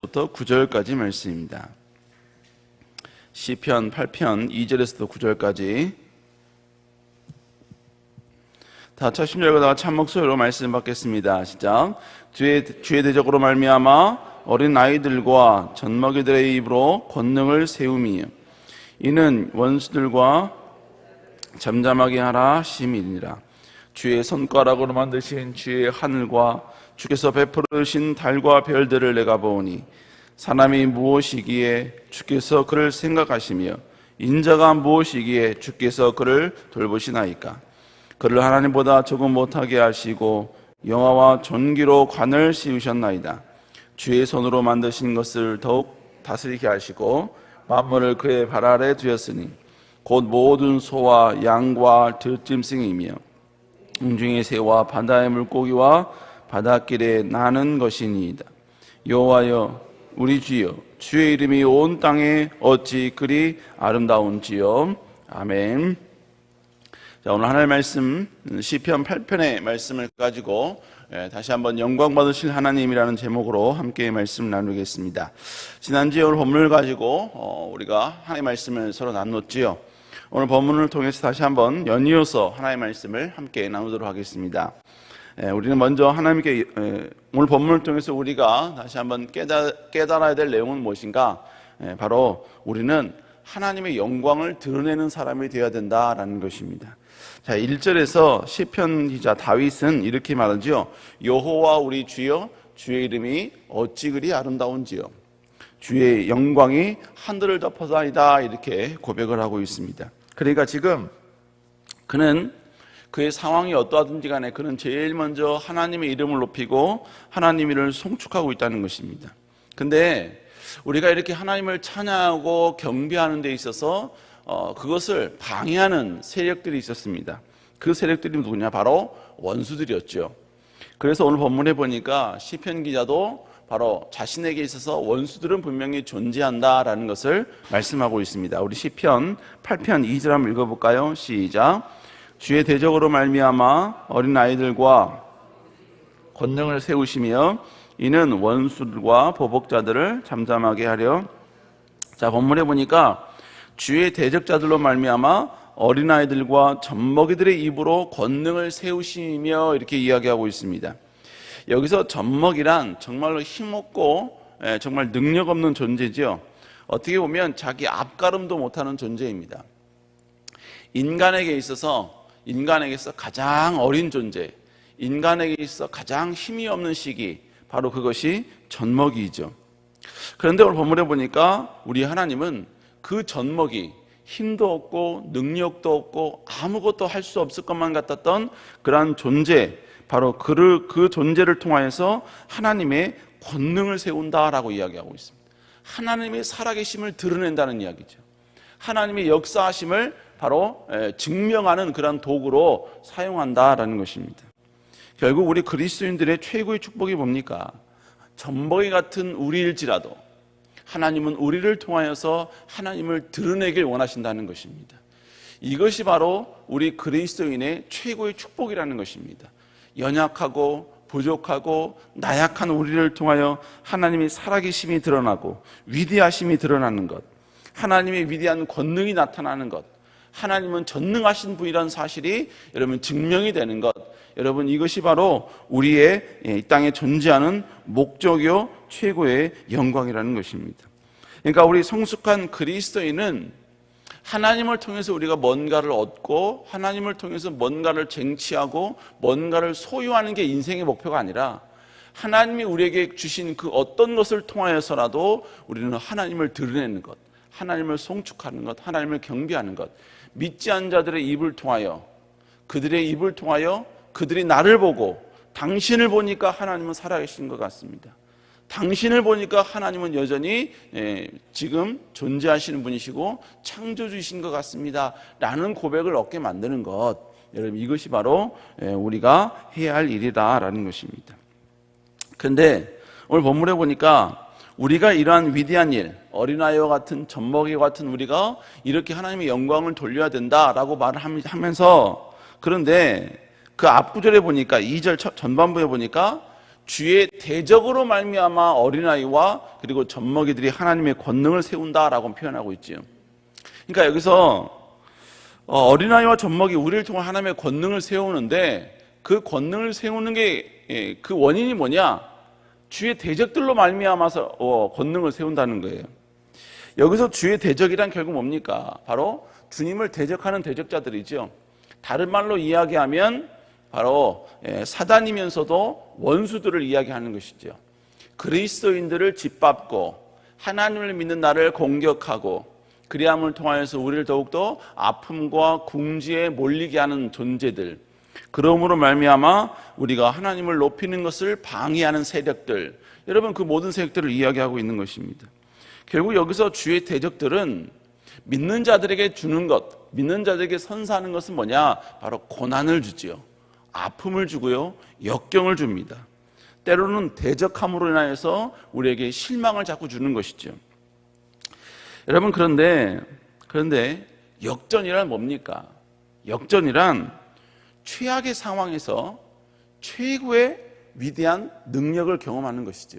1절에서부터 9절까지 말씀입니다. 시편 8편 2절에서부터 9절까지 다 첫 심절과 참 목소리로 말씀 받겠습니다. 시작. 주의 대적으로 말미암아 어린 아이들과 젖먹이들의 입으로 권능을 세우며 이는 원수들과 잠잠하게 하라 하심이니라. 주의 손가락으로 만드신 주의 하늘과 주께서 베풀으신 달과 별들을 내가 보오니 사람이 무엇이기에 주께서 그를 생각하시며 인자가 무엇이기에 주께서 그를 돌보시나이까. 그를 하나님보다 조금 못하게 하시고 영화와 존귀로 관을 씌우셨나이다. 주의 손으로 만드신 것을 더욱 다스리게 하시고 만물을 그의 발 아래 두었으니 곧 모든 소와 양과 들짐승이며 공중의 새와 바다의 물고기와 바닷길에 나는 것이니이다. 여호와여 우리 주여 주의 이름이 온 땅에 어찌 그리 아름다운지요. 아멘. 자, 오늘 하나님의 말씀 시편 8편의 말씀을 가지고 다시 한번 영광 받으실 하나님이라는 제목으로 함께 말씀을 나누겠습니다. 지난주에 오늘 본문을 가지고 우리가 하나님의 말씀을 서로 나눴지요. 오늘 본문을 통해서 다시 한번 연이어서 하나님의 말씀을 함께 나누도록 하겠습니다. 우리는 먼저 하나님께 오늘 본문을 통해서 우리가 다시 한번 깨달아야 될 내용은 무엇인가? 바로 우리는 하나님의 영광을 드러내는 사람이 되어야 된다라는 것입니다. 자, 1절에서 시편 기자 다윗은 이렇게 말하죠. 여호와 우리 주여 주의 이름이 어찌 그리 아름다운지요. 주의 영광이 하늘을 덮어다니다 이렇게 고백을 하고 있습니다. 그러니까 지금 그는 그의 상황이 어떠하든지 간에 그는 제일 먼저 하나님의 이름을 높이고 하나님을 송축하고 있다는 것입니다. 근데 우리가 이렇게 하나님을 찬양하고 경배하는 데 있어서 그것을 방해하는 세력들이 있었습니다. 그 세력들이 누구냐? 바로 원수들이었죠. 그래서 오늘 본문에 보니까 시편 기자도 바로 자신에게 있어서 원수들은 분명히 존재한다라는 것을 말씀하고 있습니다. 우리 시편 8편 2절 한번 읽어볼까요? 시작. 주의 대적으로 말미암아 어린 아이들과 권능을 세우시며 이는 원수들과 보복자들을 잠잠하게 하려. 자, 본문에 보니까 주의 대적자들로 말미암아 어린아이들과 젖먹이들의 입으로 권능을 세우시며 이렇게 이야기하고 있습니다. 여기서 젖먹이란 정말로 힘없고 정말 능력 없는 존재죠. 어떻게 보면 자기 앞가름도 못하는 존재입니다. 인간에게서 가장 어린 존재, 인간에게 있어 가장 힘이 없는 시기, 바로 그것이 젖먹이죠. 그런데 오늘 본문에 보니까 우리 하나님은 그 젖먹이, 힘도 없고 능력도 없고 아무것도 할 수 없을 것만 같았던 그러한 존재, 바로 그 존재를 통하여서 하나님의 권능을 세운다라고 이야기하고 있습니다. 하나님의 살아계심을 드러낸다는 이야기죠. 하나님의 역사하심을 바로 증명하는 그런 도구로 사용한다라는 것입니다. 결국 우리 그리스도인들의 최고의 축복이 뭡니까? 젖먹이 같은 우리일지라도 하나님은 우리를 통하여서 하나님을 드러내길 원하신다는 것입니다. 이것이 바로 우리 그리스도인의 최고의 축복이라는 것입니다. 연약하고 부족하고 나약한 우리를 통하여 하나님의 살아계심이 드러나고 위대하심이 드러나는 것, 하나님의 위대한 권능이 나타나는 것, 하나님은 전능하신 분이라는 사실이 여러분 증명이 되는 것, 여러분 이것이 바로 우리의 이 땅에 존재하는 목적이요 최고의 영광이라는 것입니다. 그러니까 우리 성숙한 그리스도인은 하나님을 통해서 우리가 뭔가를 얻고 하나님을 통해서 뭔가를 쟁취하고 뭔가를 소유하는 게 인생의 목표가 아니라 하나님이 우리에게 주신 그 어떤 것을 통하여서라도 우리는 하나님을 드러내는 것, 하나님을 송축하는 것, 하나님을 경배하는 것, 믿지 않은 자들의 입을 통하여, 그들의 입을 통하여 그들이 나를 보고 당신을 보니까 하나님은 살아계신 것 같습니다. 당신을 보니까 하나님은 여전히 지금 존재하시는 분이시고 창조주이신 것 같습니다 라는 고백을 얻게 만드는 것, 여러분 이것이 바로 우리가 해야 할 일이다라는 것입니다. 그런데 오늘 본문에 보니까 우리가 이러한 위대한 일, 어린아이와 같은 젖먹이와 같은 우리가 이렇게 하나님의 영광을 돌려야 된다라고 말을 하면서, 그런데 그 앞구절에 보니까 2절 전반부에 보니까 주의 대적으로 말미암아 어린아이와 그리고 젖먹이들이 하나님의 권능을 세운다라고 표현하고 있지요. 그러니까 여기서 어린아이와 젖먹이 우리를 통해 하나님의 권능을 세우는데, 그 권능을 세우는 게 그 원인이 뭐냐? 주의 대적들로 말미암아서 권능을 세운다는 거예요. 여기서 주의 대적이란 결국 뭡니까? 바로 주님을 대적하는 대적자들이죠. 다른 말로 이야기하면 바로 사단이면서도 원수들을 이야기하는 것이죠. 그리스도인들을 짓밟고 하나님을 믿는 나를 공격하고 그리함을 통하여서 우리를 더욱더 아픔과 궁지에 몰리게 하는 존재들, 그러므로 말미암아 우리가 하나님을 높이는 것을 방해하는 세력들, 여러분 그 모든 세력들을 이야기하고 있는 것입니다. 결국 여기서 주의 대적들은 믿는 자들에게 주는 것, 믿는 자들에게 선사하는 것은 뭐냐? 바로 고난을 주지요. 아픔을 주고요, 역경을 줍니다. 때로는 대적함으로 인하여서 우리에게 실망을 자꾸 주는 것이죠. 여러분 그런데 역전이란 뭡니까? 역전이란 최악의 상황에서 최고의 위대한 능력을 경험하는 것이죠.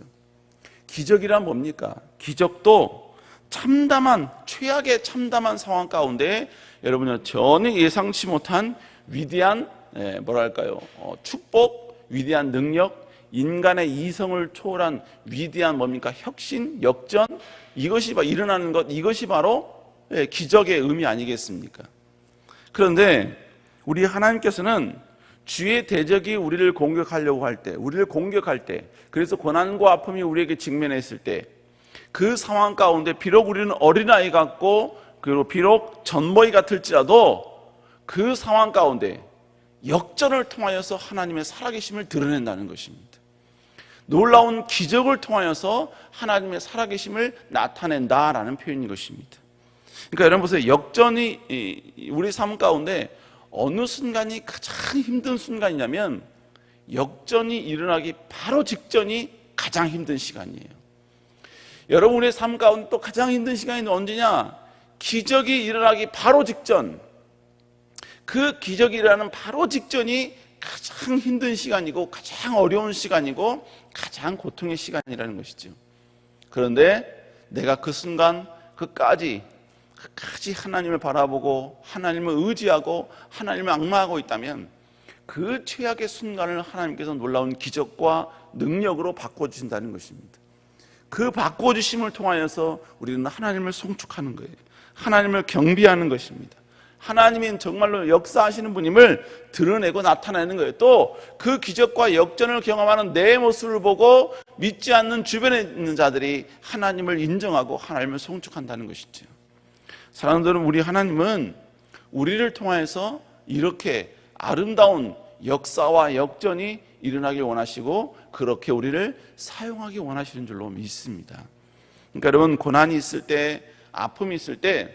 기적이란 뭡니까? 기적도 최악의 참담한 상황 가운데 여러분은 전혀 예상치 못한 위대한 축복, 위대한 능력, 인간의 이성을 초월한 위대한 뭡니까? 혁신, 역전, 이것이 일어나는 것, 이것이 바로 기적의 의미 아니겠습니까? 그런데 우리 하나님께서는 주의 대적이 우리를 공격하려고 할 때, 우리를 공격할 때, 그래서 고난과 아픔이 우리에게 직면했을 때, 그 상황 가운데 비록 우리는 어린아이 같고 그리고 비록 젖먹이 같을지라도 그 상황 가운데 역전을 통하여서 하나님의 살아계심을 드러낸다는 것입니다. 놀라운 기적을 통하여서 하나님의 살아계심을 나타낸다라는 표현인 것입니다. 그러니까 여러분 보세요. 역전이 우리 삶 가운데 어느 순간이 가장 힘든 순간이냐면 역전이 일어나기 바로 직전이 가장 힘든 시간이에요. 여러분의 삶 가운데 또 가장 힘든 시간이 언제냐? 기적이 일어나기 바로 직전, 그 기적이 일어나는 바로 직전이 가장 힘든 시간이고 가장 어려운 시간이고 가장 고통의 시간이라는 것이죠. 그런데 내가 그 순간 끝까지 하나님을 바라보고 하나님을 의지하고 하나님을 앙망하고 있다면 그 최악의 순간을 하나님께서 놀라운 기적과 능력으로 바꿔주신다는 것입니다. 그 바꿔주심을 통하여서 우리는 하나님을 송축하는 거예요. 하나님을 경배하는 것입니다. 하나님이 정말로 역사하시는 분임을 드러내고 나타내는 거예요. 또 그 기적과 역전을 경험하는 내 모습을 보고 믿지 않는 주변에 있는 자들이 하나님을 인정하고 하나님을 송축한다는 것이죠. 사랑하는 우리 하나님은 우리를 통하여서 이렇게 아름다운 역사와 역전이 일어나길 원하시고 그렇게 우리를 사용하기 원하시는 줄로 믿습니다. 그러니까 여러분 고난이 있을 때, 아픔이 있을 때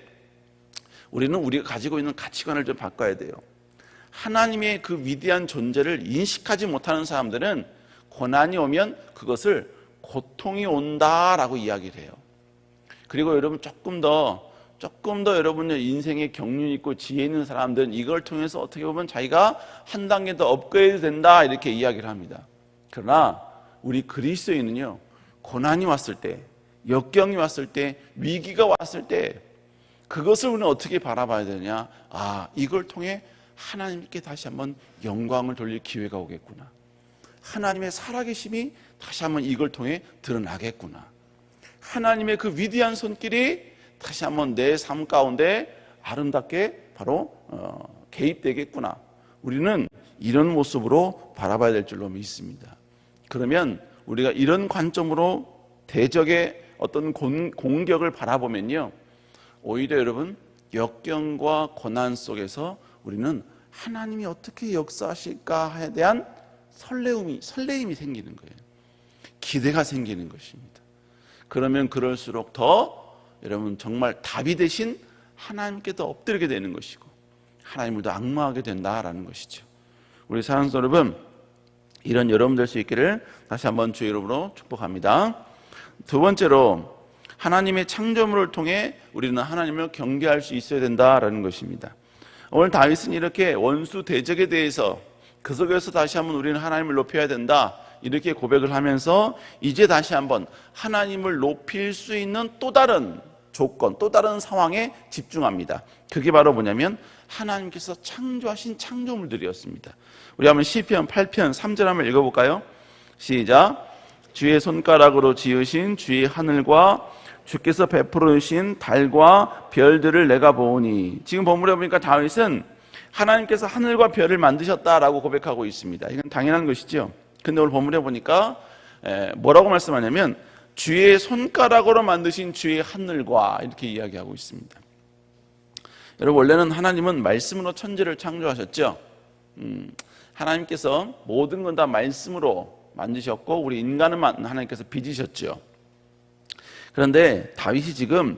우리는 우리가 가지고 있는 가치관을 좀 바꿔야 돼요. 하나님의 그 위대한 존재를 인식하지 못하는 사람들은 고난이 오면 그것을 고통이 온다라고 이야기를 해요. 그리고 여러분 조금 더 여러분의 인생에 경륜 있고 지혜 있는 사람들은 이걸 통해서 어떻게 보면 자기가 한 단계 더 업그레이드 된다 이렇게 이야기를 합니다. 그러나 우리 그리스도인은요, 고난이 왔을 때, 역경이 왔을 때, 위기가 왔을 때 그것을 우리는 어떻게 바라봐야 되냐? 이걸 통해 하나님께 다시 한번 영광을 돌릴 기회가 오겠구나. 하나님의 살아계심이 다시 한번 이걸 통해 드러나겠구나. 하나님의 그 위대한 손길이 다시 한번 내 삶 가운데 아름답게 바로 개입되겠구나. 우리는 이런 모습으로 바라봐야 될 줄로 믿습니다. 그러면 우리가 이런 관점으로 대적의 어떤 공격을 바라보면요, 오히려 여러분 역경과 고난 속에서 우리는 하나님이 어떻게 역사하실까에 대한 설레임이 생기는 거예요. 기대가 생기는 것입니다. 그러면 그럴수록 더 여러분 정말 답이 되신 하나님께 더 엎드리게 되는 것이고 하나님을 더 앙망하게 된다라는 것이죠. 우리 사랑하는 여러분, 이런 여러분 될 수 있기를 다시 한번 주의 이름으로 축복합니다. 두 번째로 하나님의 창조물을 통해 우리는 하나님을 경배할 수 있어야 된다라는 것입니다. 오늘 다윗은 이렇게 원수 대적에 대해서 그 속에서 다시 한번 우리는 하나님을 높여야 된다, 이렇게 고백을 하면서 이제 다시 한번 하나님을 높일 수 있는 또 다른 조건, 또 다른 상황에 집중합니다. 그게 바로 뭐냐면 하나님께서 창조하신 창조물들이었습니다. 우리 한번 시편 8편 3절 한번 읽어볼까요? 시작. 주의 손가락으로 지으신 주의 하늘과 주께서 베풀어 주신 달과 별들을 내가 보오니. 지금 본문에 보니까 다윗은 하나님께서 하늘과 별을 만드셨다라고 고백하고 있습니다. 이건 당연한 것이죠. 근데 오늘 본문에 보니까 뭐라고 말씀하냐면 주의 손가락으로 만드신 주의 하늘과 이렇게 이야기하고 있습니다. 여러분, 원래는 하나님은 말씀으로 천지를 창조하셨죠. 하나님께서 모든 건 다 말씀으로 만드셨고 우리 인간은 하나님께서 빚으셨죠. 그런데 다윗이 지금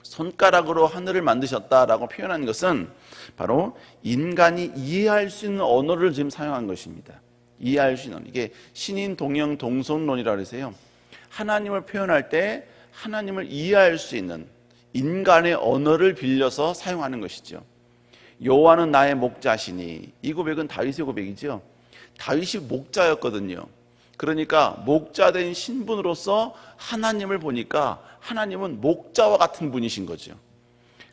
손가락으로 하늘을 만드셨다라고 표현한 것은 바로 인간이 이해할 수 있는 언어를 지금 사용한 것입니다. 이해할 수 있는, 이게 신인 동형 동성론이라고 해서요, 하나님을 표현할 때 하나님을 이해할 수 있는 인간의 언어를 빌려서 사용하는 것이죠. 여호와는 나의 목자시니, 이 고백은 다윗의 고백이죠. 다윗이 목자였거든요. 그러니까 목자된 신분으로서 하나님을 보니까 하나님은 목자와 같은 분이신 거죠.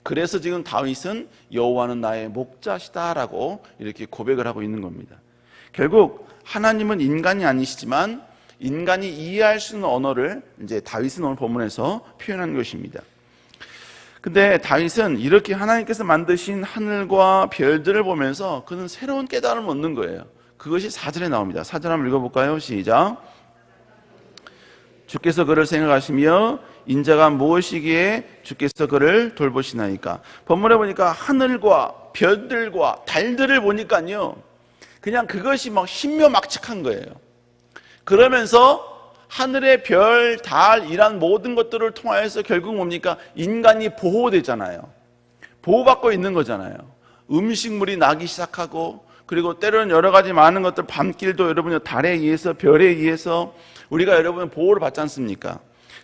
그래서 지금 다윗은 여호와는 나의 목자시다라고 이렇게 고백을 하고 있는 겁니다. 결국 하나님은 인간이 아니시지만 인간이 이해할 수 있는 언어를 이제 다윗은 오늘 본문에서 표현한 것입니다. 근데 다윗은 이렇게 하나님께서 만드신 하늘과 별들을 보면서 그는 새로운 깨달음을 얻는 거예요. 그것이 4절에 나옵니다. 4절 한번 읽어볼까요? 시작. 주께서 그를 생각하시며 인자가 무엇이기에 주께서 그를 돌보시나이까. 본문에 보니까 하늘과 별들과 달들을 보니까요, 그냥 그것이 막 신묘막측한 거예요. 그러면서 하늘의 별, 달 이란 모든 것들을 통하여서 결국 뭡니까? 인간이 보호되잖아요. 보호받고 있는 거잖아요. 음식물이 나기 시작하고, 그리고 때로는 여러 가지 많은 것들, 밤길도 여러분이 달에 의해서 별에 의해서 우리가 여러분 보호를 받지 않습니까?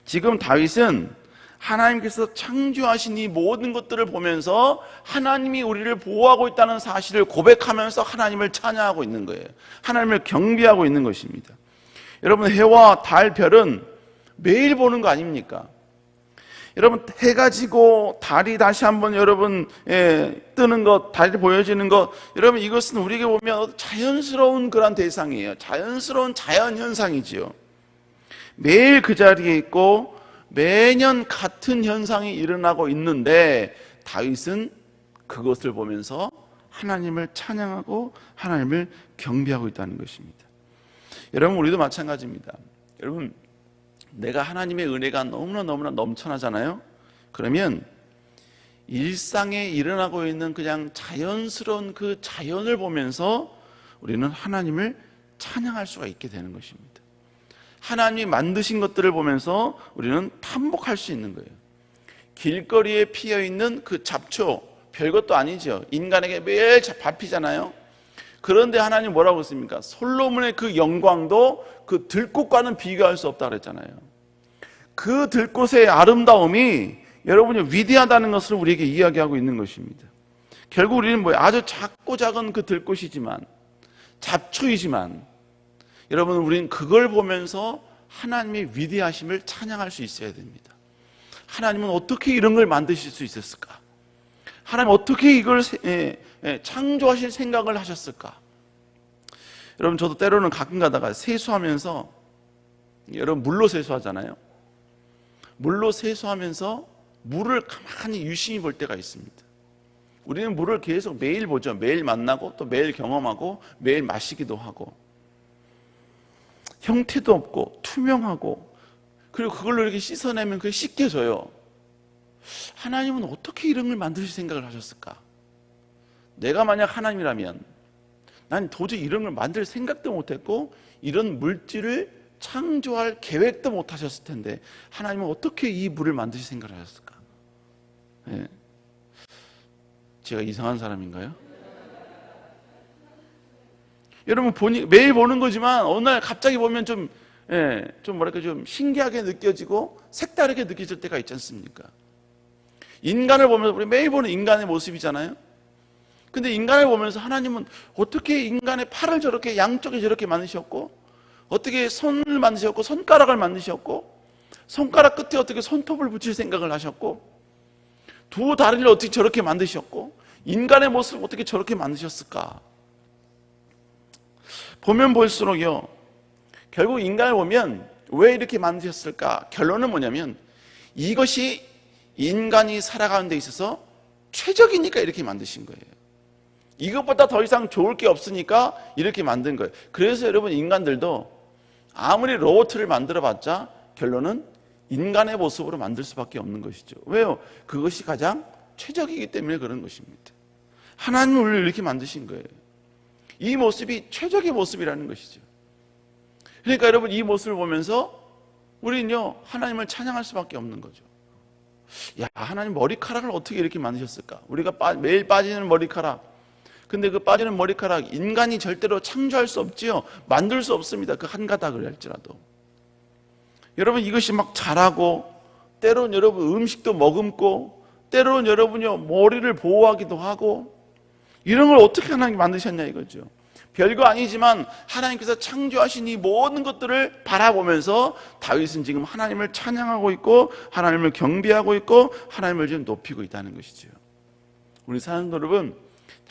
지금 다윗은 하나님께서 창조하신 이 모든 것들을 보면서 하나님이 우리를 보호하고 있다는 사실을 고백하면서 하나님을 찬양하고 있는 거예요. 하나님을 경배하고 있는 것입니다. 여러분, 해와 달, 별은 매일 보는 거 아닙니까? 여러분, 해가 지고 달이 다시 한번 여러분 뜨는 것, 달이 보여지는 것, 여러분 이것은 우리에게 보면 자연스러운 그런 대상이에요. 자연스러운 자연현상이지요. 매일 그 자리에 있고 매년 같은 현상이 일어나고 있는데 다윗은 그것을 보면서 하나님을 찬양하고 하나님을 경배하고 있다는 것입니다. 여러분, 우리도 마찬가지입니다. 여러분, 내가 하나님의 은혜가 너무나 넘쳐나잖아요. 그러면 일상에 일어나고 있는 그냥 자연스러운 그 자연을 보면서 우리는 하나님을 찬양할 수가 있게 되는 것입니다. 하나님이 만드신 것들을 보면서 우리는 탐복할 수 있는 거예요. 길거리에 피어있는 그 잡초, 별것도 아니죠. 인간에게 매일 밟히잖아요. 그런데 하나님 뭐라고 했습니까? 솔로몬의 그 영광도 그 들꽃과는 비교할 수 없다고 그랬잖아요. 그 들꽃의 아름다움이 여러분이 위대하다는 것을 우리에게 이야기하고 있는 것입니다. 결국 우리는 아주 작고 작은 그 들꽃이지만, 잡초이지만, 여러분 우리는 그걸 보면서 하나님의 위대하심을 찬양할 수 있어야 됩니다. 하나님은 어떻게 이런 걸 만드실 수 있었을까? 하나님 어떻게 이걸 창조하실 생각을 하셨을까? 여러분, 저도 때로는 가끔 가다가 세수하면서, 여러분 물로 세수하잖아요. 물로 세수하면서 물을 가만히 유심히 볼 때가 있습니다. 우리는 물을 계속 매일 보죠. 매일 만나고 또 매일 경험하고 매일 마시기도 하고, 형태도 없고 투명하고, 그리고 그걸로 이렇게 씻어내면 그게 씻겨져요. 하나님은 어떻게 이런 걸 만드실 생각을 하셨을까? 내가 만약 하나님이라면 난 도저히 이런 걸 만들 생각도 못했고 이런 물질을 창조할 계획도 못하셨을 텐데 하나님은 어떻게 이 물을 만드실 생각을 하셨을까? 네. 제가 이상한 사람인가요? 여러분 매일 보는 거지만 어느 날 갑자기 보면 좀 신기하게 느껴지고 색다르게 느껴질 때가 있지 않습니까? 인간을 보면서 우리 매일 보는 인간의 모습이잖아요. 근데 인간을 보면서 하나님은 어떻게 인간의 팔을 저렇게 양쪽에 저렇게 만드셨고 어떻게 손을 만드셨고 손가락을 만드셨고 손가락 끝에 어떻게 손톱을 붙일 생각을 하셨고 두 다리를 어떻게 저렇게 만드셨고 인간의 모습을 어떻게 저렇게 만드셨을까? 보면 볼수록요, 결국 인간을 보면 왜 이렇게 만드셨을까? 결론은 뭐냐면 이것이 인간이 살아가는 데 있어서 최적이니까 이렇게 만드신 거예요. 이것보다 더 이상 좋을 게 없으니까 이렇게 만든 거예요. 그래서 여러분, 인간들도 아무리 로봇을 만들어봤자 결론은 인간의 모습으로 만들 수밖에 없는 것이죠. 왜요? 그것이 가장 최적이기 때문에 그런 것입니다. 하나님은 우리를 이렇게 만드신 거예요. 이 모습이 최적의 모습이라는 것이죠. 그러니까 여러분, 이 모습을 보면서 우리는요, 하나님을 찬양할 수밖에 없는 거죠. 야, 하나님 머리카락을 어떻게 이렇게 만드셨을까? 우리가 매일 빠지는 머리카락. 근데 그 빠지는 머리카락, 인간이 절대로 창조할 수 없지요. 만들 수 없습니다. 그 한 가닥을 할지라도. 여러분, 이것이 막 자라고, 때로는 여러분 음식도 머금고, 때로는 여러분요 머리를 보호하기도 하고, 이런 걸 어떻게 하나님이 만드셨냐 이거죠. 별거 아니지만 하나님께서 창조하신 이 모든 것들을 바라보면서 다윗은 지금 하나님을 찬양하고 있고 하나님을 경배하고 있고 하나님을 지금 높이고 있다는 것이죠. 우리 사랑하는 여러분,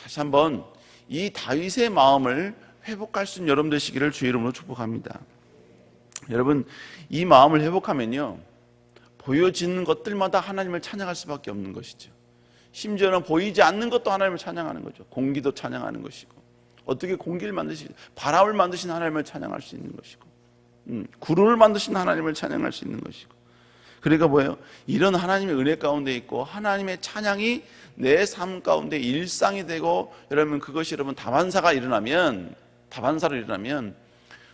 다시 한번 이 다윗의 마음을 회복할 수 있는 여러분 되시기를 주의 이름으로 축복합니다. 여러분, 이 마음을 회복하면요, 보여지는 것들마다 하나님을 찬양할 수밖에 없는 것이죠. 심지어는 보이지 않는 것도 하나님을 찬양하는 거죠. 공기도 찬양하는 것이고, 어떻게 공기를 만드시고 바람을 만드신 하나님을 찬양할 수 있는 것이고, 구름을 만드신 하나님을 찬양할 수 있는 것이고. 그러니까 뭐예요? 이런 하나님의 은혜 가운데 있고 하나님의 찬양이 내 삶 가운데 일상이 되고, 여러분 그것이 여러분 다반사로 일어나면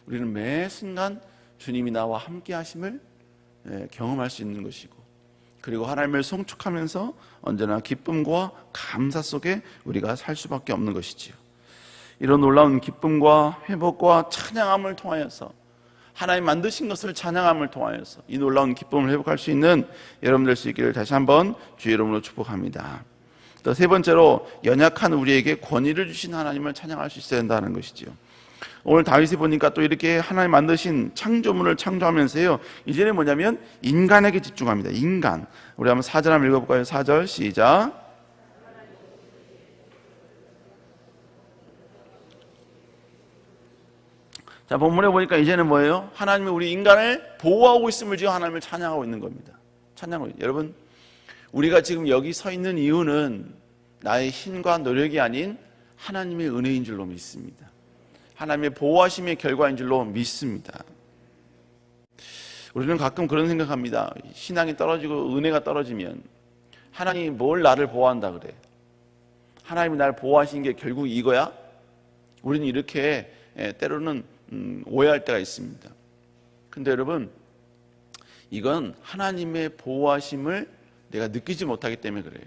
우리는 매 순간 주님이 나와 함께 하심을 경험할 수 있는 것이고, 그리고 하나님을 송축하면서 언제나 기쁨과 감사 속에 우리가 살 수밖에 없는 것이지요. 이런 놀라운 기쁨과 회복과 찬양함을 통하여서, 하나님 만드신 것을 찬양함을 통하여서 이 놀라운 기쁨을 회복할 수 있는 여러분 될 수 있기를 다시 한번 주의 이름으로 축복합니다. 또 세 번째로, 연약한 우리에게 권위를 주신 하나님을 찬양할 수 있어야 한다는 것이지요. 오늘 다윗이 보니까 또 이렇게 하나님 만드신 창조물을 창조하면서요, 이제는 뭐냐면 인간에게 집중합니다. 인간. 우리 한번 4절 한번 읽어볼까요? 4절 시작. 자, 본문에 보니까 이제는 뭐예요? 하나님이 우리 인간을 보호하고 있음을 지금 하나님을 찬양하고 있는 겁니다. 찬양하고 있는. 여러분, 우리가 지금 여기 서 있는 이유는 나의 힘과 노력이 아닌 하나님의 은혜인 줄로 믿습니다. 하나님의 보호하심의 결과인 줄로 믿습니다. 우리는 가끔 그런 생각합니다. 신앙이 떨어지고 은혜가 떨어지면 하나님이 뭘 나를 보호한다 그래? 하나님이 나를 보호하신 게 결국 이거야? 우리는 이렇게 때로는 오해할 때가 있습니다. 근데 여러분, 이건 하나님의 보호하심을 내가 느끼지 못하기 때문에 그래요.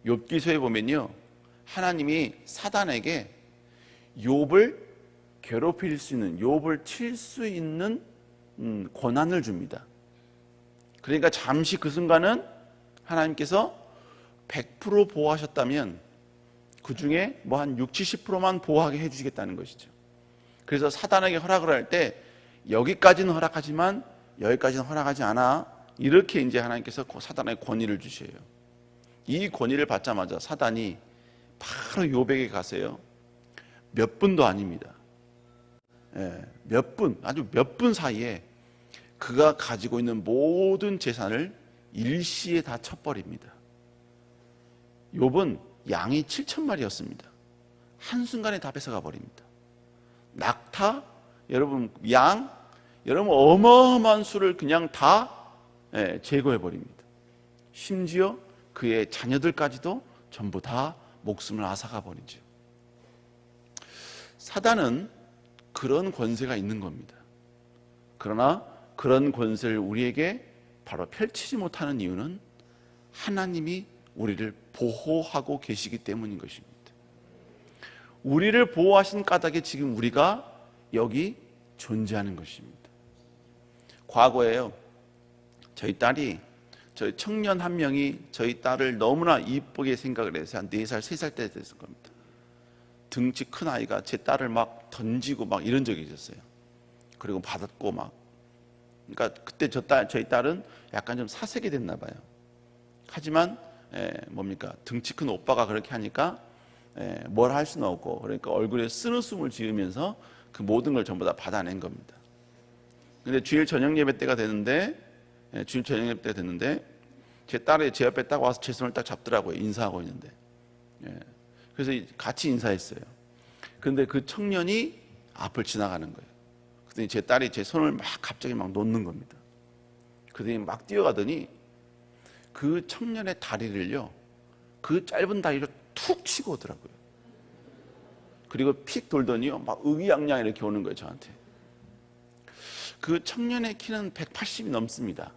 욥기서에 보면요, 하나님이 사단에게 욥을 괴롭힐 수 있는, 욥을 칠 수 있는 권한을 줍니다. 그러니까 잠시 그 순간은 하나님께서 100% 보호하셨다면 그 중에 뭐 한 60, 70%만 보호하게 해주시겠다는 것이죠. 그래서 사단에게 허락을 할 때 여기까지는 허락하지만 여기까지는 허락하지 않아, 이렇게 이제 하나님께서 사단에게 권위를 주셔요. 이 권위를 받자마자 사단이 바로 욥에게 가세요. 몇 분도 아닙니다. 아주 몇 분 사이에 그가 가지고 있는 모든 재산을 일시에 다 쳐버립니다. 욥은 양이 7,000마리였습니다. 한순간에 다 뺏어가 버립니다. 낙타, 여러분 양, 여러분 어마어마한 수를 그냥 다 제거해 버립니다. 심지어 그의 자녀들까지도 전부 다 목숨을 앗아가 버리죠. 사단은 그런 권세가 있는 겁니다. 그러나 그런 권세를 우리에게 바로 펼치지 못하는 이유는 하나님이 우리를 보호하고 계시기 때문인 것입니다. 우리를 보호하신 까닭에 지금 우리가 여기 존재하는 것입니다. 과거에요, 저희 청년 한 명이 저희 딸을 너무나 이쁘게 생각을 해서 한 4살, 3살 때 됐을 겁니다. 등치 큰 아이가 제 딸을 막 던지고 막 이런 적이 있었어요. 그리고 받았고 막. 그러니까 그때 저희 딸은 약간 좀 사색이 됐나 봐요. 하지만 뭡니까? 등치 큰 오빠가 그렇게 하니까 뭘 할 수는 없고, 그러니까 얼굴에 쓴웃음을 지으면서 그 모든 걸 전부 다 받아낸 겁니다. 근데 주일 저녁 예배 때가 됐는데, 주일 저녁 예배 때가 됐는데 제 딸이 제 옆에 딱 와서 제 손을 딱 잡더라고요. 인사하고 있는데. 그래서 같이 인사했어요. 근데 그 청년이 앞을 지나가는 거예요. 그랬더니 제 딸이 제 손을 막 갑자기 막 놓는 겁니다. 그랬더니 막 뛰어가더니 그 청년의 다리를요, 그 짧은 다리로 툭 치고 오더라고요. 그리고 픽 돌더니요, 막 의기양양 이렇게 오는 거예요, 저한테. 그 청년의 키는 180이 넘습니다.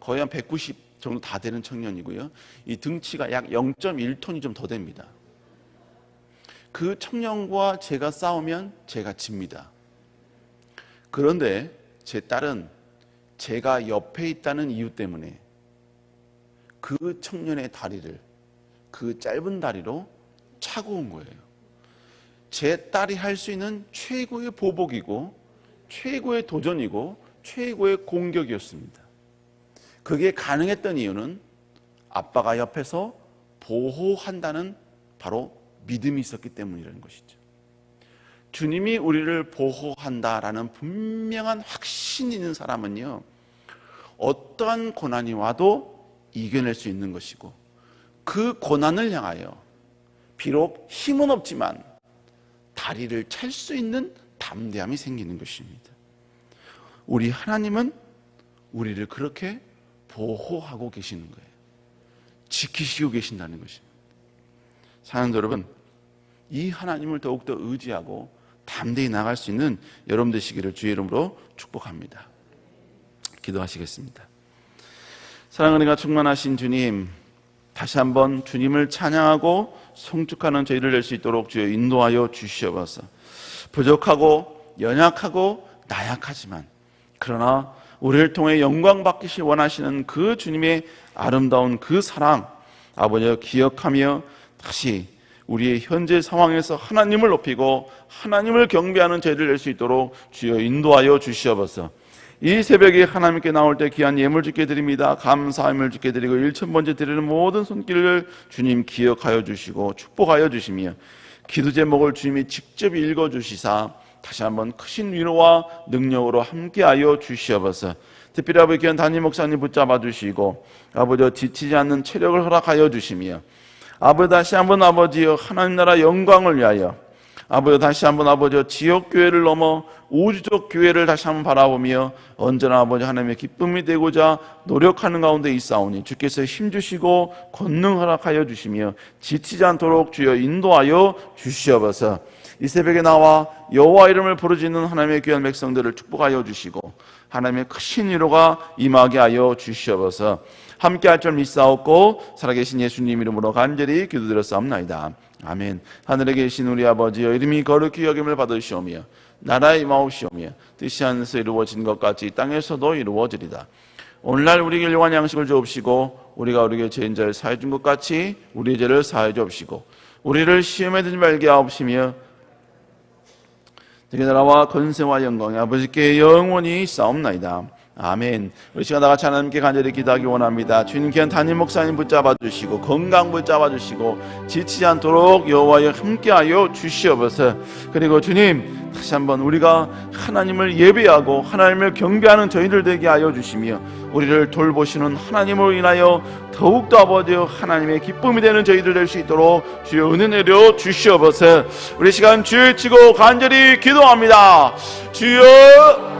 거의 한 190 정도 다 되는 청년이고요. 이 등치가 약 0.1톤이 좀 더 됩니다. 그 청년과 제가 싸우면 제가 집니다. 그런데 제 딸은 제가 옆에 있다는 이유 때문에 그 청년의 다리를 그 짧은 다리로 차고 온 거예요. 제 딸이 할 수 있는 최고의 보복이고 최고의 도전이고 최고의 공격이었습니다. 그게 가능했던 이유는 아빠가 옆에서 보호한다는 바로 믿음이 있었기 때문이라는 것이죠. 주님이 우리를 보호한다라는 분명한 확신이 있는 사람은요, 어떠한 고난이 와도 이겨낼 수 있는 것이고, 그 고난을 향하여 비록 힘은 없지만 다리를 찰 수 있는 담대함이 생기는 것입니다. 우리 하나님은 우리를 그렇게 보호하고 계시는 거예요. 지키시고 계신다는 것입니다. 사랑하는 여러분, 이 하나님을 더욱더 의지하고 담대히 나갈 수 있는 여러분 되시기를 주의 이름으로 축복합니다. 기도하시겠습니다. 사랑하는 이가 충만하신 주님, 다시 한번 주님을 찬양하고 송축하는 저희를 낼 수 있도록 주여 인도하여 주시옵소서. 부족하고 연약하고 나약하지만, 그러나 우리를 통해 영광 받기를 원하시는 그 주님의 아름다운 그 사랑, 아버지여 기억하며 다시 우리의 현재 상황에서 하나님을 높이고 하나님을 경배하는 저희를 낼 수 있도록 주여 인도하여 주시옵소서. 이 새벽에 하나님께 나올 때 귀한 예물 주께 드립니다. 감사함을 주께 드리고 1000번째 드리는 모든 손길을 주님 기억하여 주시고 축복하여 주시며, 기도 제목을 주님이 직접 읽어주시사 다시 한번 크신 위로와 능력으로 함께하여 주시옵소서. 특별히 아버지 귀한 담임 목사님 붙잡아 주시고 아버지 지치지 않는 체력을 허락하여 주시며, 아버지 다시 한번 아버지여 하나님 나라 영광을 위하여 아버지 다시 한번 아버지 지역교회를 넘어 우주적 교회를 다시 한번 바라보며 언제나 아버지 하나님의 기쁨이 되고자 노력하는 가운데 있사오니 주께서 힘주시고 권능 허락하여 주시며 지치지 않도록 주여 인도하여 주시옵소서. 이 새벽에 나와 여호와 이름을 부르짖는 하나님의 귀한 백성들을 축복하여 주시고 하나님의 크신 위로가 임하게 하여 주시옵소서. 함께 할 줄 믿사옵고 살아계신 예수님 이름으로 간절히 기도드렸사옵나이다. 아멘. 하늘에 계신 우리 아버지여, 이름이 거룩히 여김을 받으시오며 나라의 임하옵시오며 뜻이 하늘에서 이루어진 것 같이 땅에서도 이루어지리다. 오늘날 우리에게 일용할 양식을 주옵시고 우리가 우리에게 죄인 자를 사해 준 것 같이 우리의 죄를 사해 주옵시고 우리를 시험에 들지 말게 하옵시며 되게 나라와 권세와 영광이 아버지께 영원히 싸움나이다. 아멘. 우리 시간 다같이 하나님께 간절히 기도하기 원합니다. 주님 귀한 담임 목사님 붙잡아 주시고 건강 붙잡아 주시고 지치지 않도록 여호와여 함께하여 주시옵소서. 그리고 주님 다시 한번 우리가 하나님을 예배하고 하나님을 경배하는 저희들 되게 하여 주시며 우리를 돌보시는 하나님으로 인하여 더욱더 아버지여 하나님의 기쁨이 되는 저희들 될 수 있도록 주여 은혜 내려 주시옵소서. 우리 시간 주여 치고 간절히 기도합니다. 주여